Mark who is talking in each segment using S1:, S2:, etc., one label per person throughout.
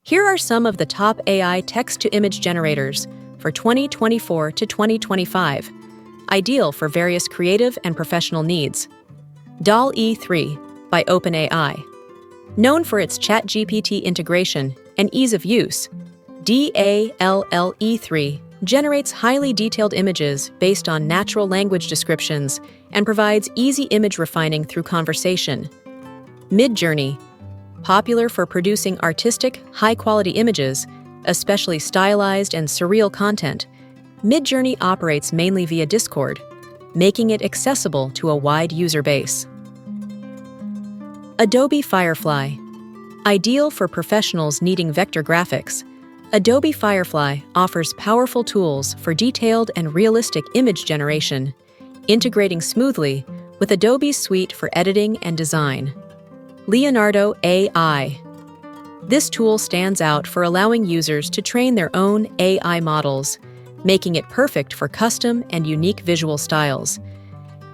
S1: Here are some of the top AI text-to-image generators for 2024 to 2025, ideal for various creative and professional needs. DALL-E 3 by OpenAI. Known for its ChatGPT integration and ease of use, DALL-E 3 generates highly detailed images based on natural language descriptions and provides easy image refining through conversation. Midjourney. Popular for producing artistic, high-quality images, especially stylized and surreal content, Midjourney operates mainly via Discord, making it accessible to a wide user base. Adobe Firefly. Ideal for professionals needing vector graphics, Adobe Firefly offers powerful tools for detailed and realistic image generation, integrating smoothly with Adobe's suite for editing and design. Leonardo AI. This tool stands out for allowing users to train their own AI models, making it perfect for custom and unique visual styles.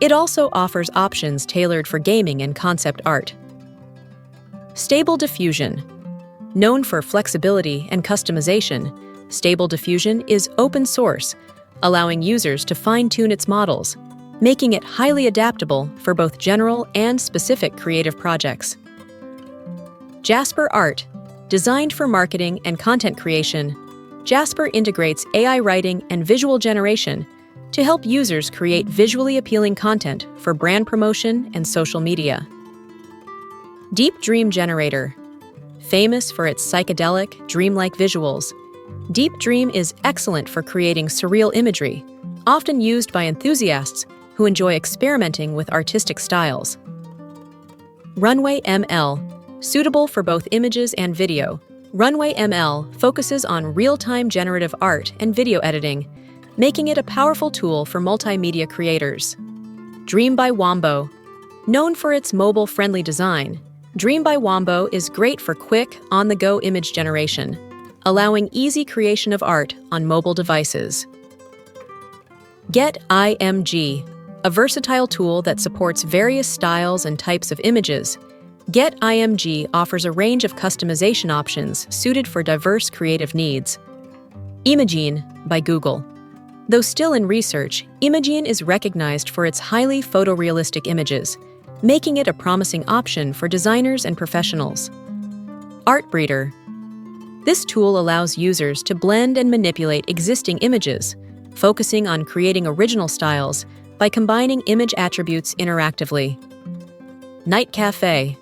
S1: It also offers options tailored for gaming and concept art. Stable Diffusion. Known for flexibility and customization, Stable Diffusion is open source, allowing users to fine-tune its models, making it highly adaptable for both general and specific creative projects. Jasper Art. Designed for marketing and content creation, Jasper integrates AI writing and visual generation to help users create visually appealing content for brand promotion and social media. Deep Dream Generator. Famous for its psychedelic, dreamlike visuals, Deep Dream is excellent for creating surreal imagery, often used by enthusiasts who enjoy experimenting with artistic styles. Runway ML. Suitable for both images and video, Runway ML focuses on real-time generative art and video editing, making it a powerful tool for multimedia creators. Dream by Wombo. Known for its mobile-friendly design, Dream by Wombo is great for quick, on-the-go image generation, allowing easy creation of art on mobile devices. Get IMG, a versatile tool that supports various styles and types of images. Get IMG offers a range of customization options suited for diverse creative needs. Imagine by Google. Though still in research, Imagine is recognized for its highly photorealistic images, making it a promising option for designers and professionals. Artbreeder. This tool allows users to blend and manipulate existing images, focusing on creating original styles by combining image attributes interactively. Night Cafe.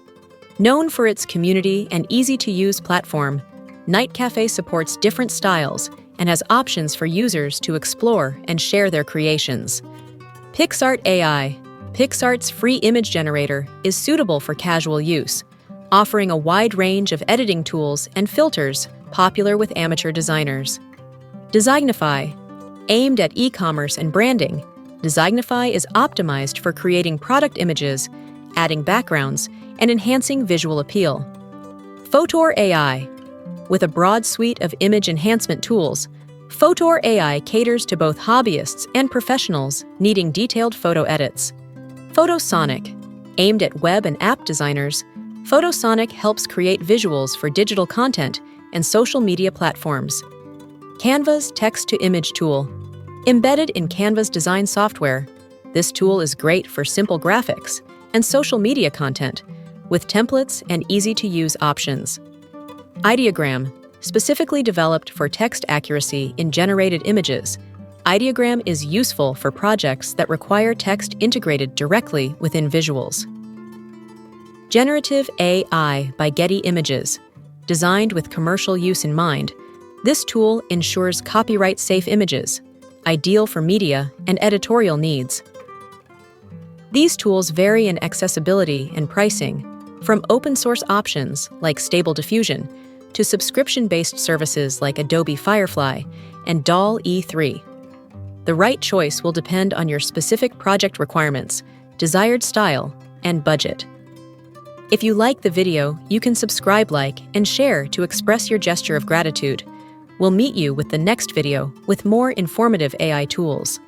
S1: Known for its community and easy-to-use platform, Night Cafe supports different styles and has options for users to explore and share their creations. PixArt AI. PixArt's free image generator is suitable for casual use, offering a wide range of editing tools and filters popular with amateur designers. Designify. Aimed at e-commerce and branding, Designify is optimized for creating product images, adding backgrounds, and enhancing visual appeal. Photor AI. With a broad suite of image enhancement tools, Photor AI caters to both hobbyists and professionals needing detailed photo edits. Photosonic. Aimed at web and app designers, Photosonic helps create visuals for digital content and social media platforms. Canva's text-to-image tool. Embedded in Canva's design software, this tool is great for simple graphics and social media content, with templates and easy-to-use options. Ideogram. Specifically developed for text accuracy in generated images, Ideogram is useful for projects that require text integrated directly within visuals. Generative AI by Getty Images. Designed with commercial use in mind, this tool ensures copyright-safe images, ideal for media and editorial needs. These tools vary in accessibility and pricing, from open-source options like Stable Diffusion to subscription-based services like Adobe Firefly and DALL-E 3. The right choice will depend on your specific project requirements, desired style, and budget. If you like the video, you can subscribe, like, and share to express your gesture of gratitude. We'll meet you with the next video with more informative AI tools.